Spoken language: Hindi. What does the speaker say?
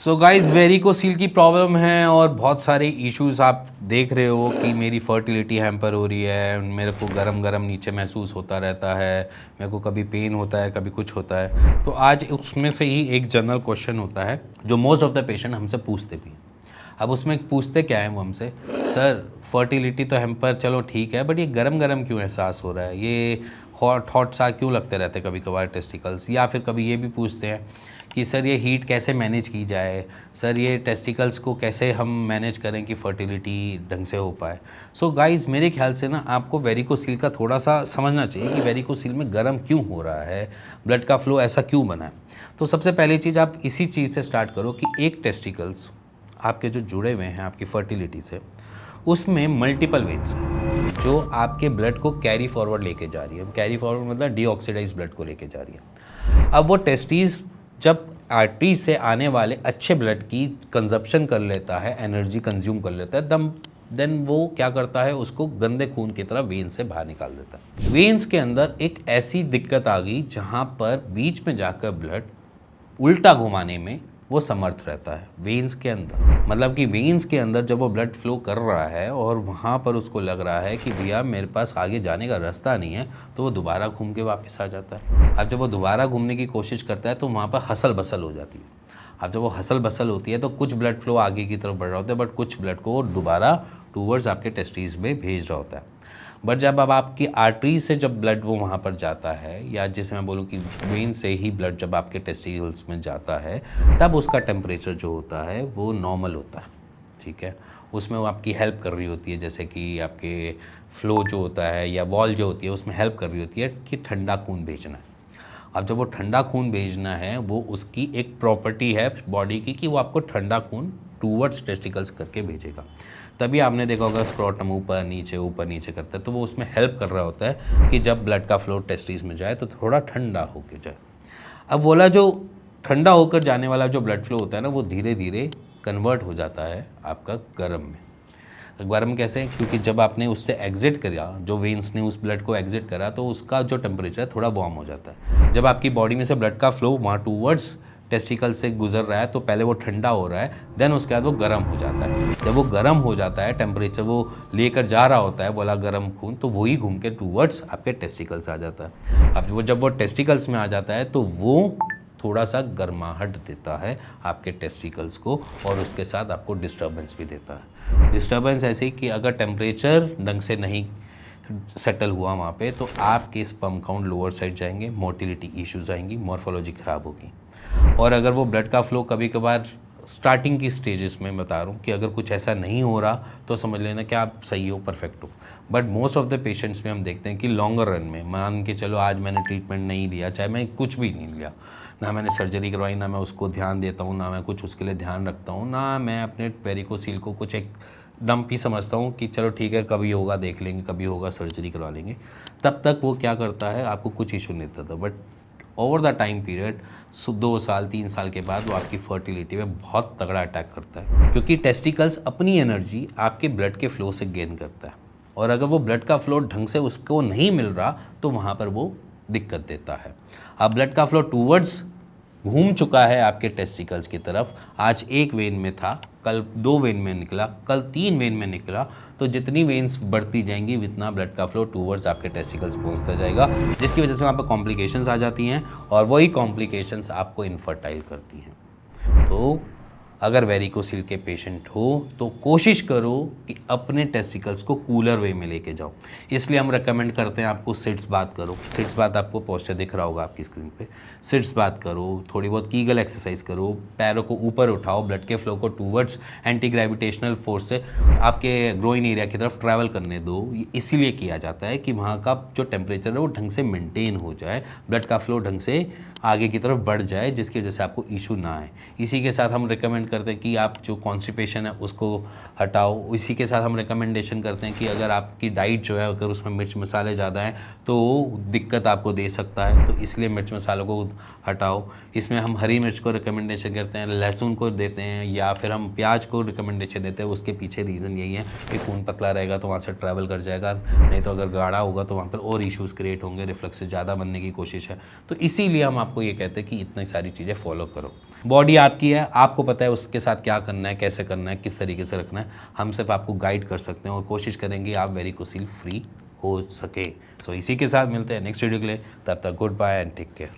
सो गाइस वेरिकोसील की प्रॉब्लम है और बहुत सारे इश्यूज आप देख रहे हो कि मेरी फर्टिलिटी हैम्पर हो रही है, मेरे को गरम गरम नीचे महसूस होता रहता है, मेरे को कभी पेन होता है, कभी कुछ होता है। तो आज उसमें से ही एक जनरल क्वेश्चन होता है जो मोस्ट ऑफ द पेशेंट हमसे पूछते भी हैं। अब उसमें पूछते क्या है वो हमसे, सर फर्टिलिटी तो हैम्पर चलो ठीक है, बट ये गरम गरम क्यों एहसास हो रहा है, ये हॉट हॉट सा क्यों लगते रहते हैं कभी कभार टेस्टिकल्स। या फिर कभी ये भी पूछते हैं कि सर ये हीट कैसे मैनेज की जाए, सर ये टेस्टिकल्स को कैसे हम मैनेज करें कि फर्टिलिटी ढंग से हो पाए। सो गाइस मेरे ख्याल से ना आपको वेरिकोसील का थोड़ा सा समझना चाहिए कि वेरिकोसील में गर्म क्यों हो रहा है, ब्लड का फ्लो ऐसा क्यों बना है। तो सबसे पहली चीज़ आप इसी चीज़ से स्टार्ट करो कि एक टेस्टिकल्स आपके जो जुड़े हुए हैं आपकी फर्टिलिटी से, उसमें मल्टीपल वेन्स हैं जो आपके ब्लड को कैरी फॉरवर्ड लेके जा रही है। कैरी फॉरवर्ड मतलब डीऑक्सीडाइज ब्लड को लेके जा रही है। अब वो टेस्टीज जब आर्टरी से आने वाले अच्छे ब्लड की कंजप्शन कर लेता है, एनर्जी कंज्यूम कर लेता है, तब देन वो क्या करता है, उसको गंदे खून की तरह वेन से बाहर निकाल देता है। वेन्स के अंदर एक ऐसी दिक्कत आ गई जहाँ पर बीच में जाकर ब्लड उल्टा घुमाने में वो समर्थ रहता है वेन्स के अंदर। मतलब कि वेन्स के अंदर जब वो ब्लड फ्लो कर रहा है और वहाँ पर उसको लग रहा है कि भैया मेरे पास आगे जाने का रास्ता नहीं है, तो वो दोबारा घूम के वापस आ जाता है। अब जब वो दोबारा घूमने की कोशिश करता है तो वहाँ पर हसल बसल हो जाती है। अब जब वो हसल बसल होती है तो कुछ ब्लड फ्लो आगे की तरफ बढ़ रहा होता है, बट कुछ ब्लड को दोबारा टूवर्ड्स आपके टेस्टिस में भेज रहा होता है। बट जब अब आपकी आर्टरी से जब ब्लड वो वहाँ पर जाता है, या जिसे मैं बोलूँ कि वेन से ही ब्लड जब आपके टेस्टिकल्स में जाता है, तब उसका टेम्परेचर जो होता है वो नॉर्मल होता है। ठीक है, उसमें वो आपकी हेल्प कर रही होती है, जैसे कि आपके फ्लो जो होता है या वॉल जो होती है उसमें हेल्प कर रही होती है कि ठंडा खून भेजना है। अब जब वो ठंडा खून भेजना है, वो उसकी एक प्रॉपर्टी है बॉडी की कि वो आपको ठंडा खून टूवर्ड्स टेस्टिकल्स करके भेजेगा। तभी आपने देखा होगा स्क्रोटम ऊपर नीचे करता है, तो वो उसमें हेल्प कर रहा होता है कि जब ब्लड का फ्लो टेस्टिस में जाए तो थोड़ा ठंडा होकर जाए। अब बोला जो ठंडा होकर जाने वाला जो ब्लड फ्लो होता है ना, वो धीरे धीरे कन्वर्ट हो जाता है आपका गर्म में। गर्म कैसे? क्योंकि जब आपने उससे एग्जिट करा, जो वेन्स ने उस ब्लड को एग्जिट करा, तो उसका जो टेम्परेचर थोड़ा वार्म हो जाता है। जब आपकी बॉडी में से ब्लड का फ्लो वहाँ टूवर्ड्स टेस्टिकल से गुजर रहा है, तो पहले वो ठंडा हो रहा है, देन उसके बाद वो गर्म हो जाता है। जब वो गर्म हो जाता है, टेम्परेचर वो लेकर जा रहा होता है बोला गर्म खून, तो वही घूम के टूवर्ड्स आपके टेस्टिकल्स आ जाता है। अब जब वो टेस्टिकल्स में आ जाता है तो वो थोड़ा सा गर्माहट देता है आपके टेस्टिकल्स को, और उसके साथ आपको डिस्टर्बेंस भी देता है। डिस्टर्बेंस ऐसे कि अगर टेम्परेचर ढंग से नहीं सेटल हुआ वहाँ पे, तो आपके स्पर्म काउंट लोअर साइड जाएंगे, मोटिलिटी इश्यूज आएंगी, मॉर्फोलॉजी ख़राब होगी। और अगर वो ब्लड का फ्लो कभी कभार स्टार्टिंग की स्टेजेस में बता रहा हूँ कि अगर कुछ ऐसा नहीं हो रहा तो समझ लेना कि आप सही हो, परफेक्ट हो। But most of the patients में हम देखते हैं कि लॉन्गर रन में, मान के चलो आज मैंने ट्रीटमेंट नहीं लिया, चाहे मैं कुछ भी नहीं लिया, ना मैंने सर्जरी करवाई, ना मैं उसको ध्यान देता हूँ, ना मैं कुछ उसके लिए ध्यान रखता हूँ, ना मैं अपने वेरिकोसील को कुछ एक डंप ही समझता हूँ कि चलो ठीक है कभी होगा देख लेंगे, कभी होगा सर्जरी करवा लेंगे, तब तक वो क्या करता है, आपको कुछ इशू नहीं देता था। But over the time period 2 साल 3 साल के बाद वो आपकी फर्टिलिटी में बहुत तगड़ा अटैक करता है, क्योंकि टेस्टिकल्स अपनी एनर्जी आपके ब्लड के फ्लो से गेन करता है, और अगर वो ब्लड का फ्लो ढंग से उसको नहीं मिल रहा तो वहाँ पर वो दिक्कत देता है। अब ब्लड का फ्लो टूवर्ड्स घूम चुका है आपके टेस्टिकल्स की तरफ, आज एक वेन में था, कल 2 वेन में निकला, कल 3 वेन में निकला, तो जितनी वेन्स बढ़ती जाएंगी उतना ब्लड का फ्लो टूवर्ड्स आपके टेस्टिकल्स पहुंचता जाएगा, जिसकी वजह से वहाँ पर कॉम्प्लिकेशंस आ जाती हैं, और वही कॉम्प्लिकेशंस आपको इनफर्टाइल करती हैं। तो अगर वेरिकोसील के पेशेंट हो तो कोशिश करो कि अपने टेस्टिकल्स को कूलर वे में लेके जाओ। इसलिए हम रेकमेंड करते हैं आपको सिट्स बात करो। सिट्स बात आपको पोस्टर दिख रहा होगा आपकी स्क्रीन पे। सिट्स बात करो, थोड़ी बहुत कीगल एक्सरसाइज करो, पैरों को ऊपर उठाओ, ब्लड के फ्लो को टूवर्ड्स एंटी ग्रेविटेशनल फोर्स से आपके ग्रोइन एरिया की तरफ ट्रैवल करने दो। ये इसीलिए किया जाता है कि वहाँ का जो टेम्परेचर है वो ढंग से मेंटेन हो जाए, ब्लड का फ्लो ढंग से आगे की तरफ बढ़ जाए, जिसकी वजह से आपको इशू ना आए। इसी के साथ हम रिकमेंड करते हैं कि आप जो कॉन्स्टिपेशन है उसको हटाओ। इसी के साथ हम रिकमेंडेशन करते हैं कि अगर आपकी डाइट जो है अगर उसमें मिर्च मसाले ज़्यादा हैं तो दिक्कत आपको दे सकता है, तो इसलिए मिर्च मसालों को हटाओ। इसमें हम हरी मिर्च को रिकमेंडेशन करते हैं, लहसुन को देते हैं, या फिर हम प्याज को रिकमेंडेशन देते हैं। उसके पीछे रीज़न यही है कि खून पतला रहेगा तो वहाँ से ट्रैवल कर जाएगा, नहीं तो अगर गाढ़ा होगा तो वहाँ पर और इश्यूज़ क्रिएट होंगे, रिफ्लक्स ज़्यादा बनने की कोशिश है। तो इसीलिए हम आपको ये कहते हैं कि इतनी सारी चीज़ें फॉलो करो। बॉडी आपकी है, आपको पता है उसके साथ क्या करना है, कैसे करना है, किस तरीके से रखना है। हम सिर्फ आपको गाइड कर सकते हैं और कोशिश करेंगे आप वेरिकोसील फ्री हो सके। सो इसी के साथ मिलते हैं नेक्स्ट वीडियो के लिए, तब तक goodbye and take care.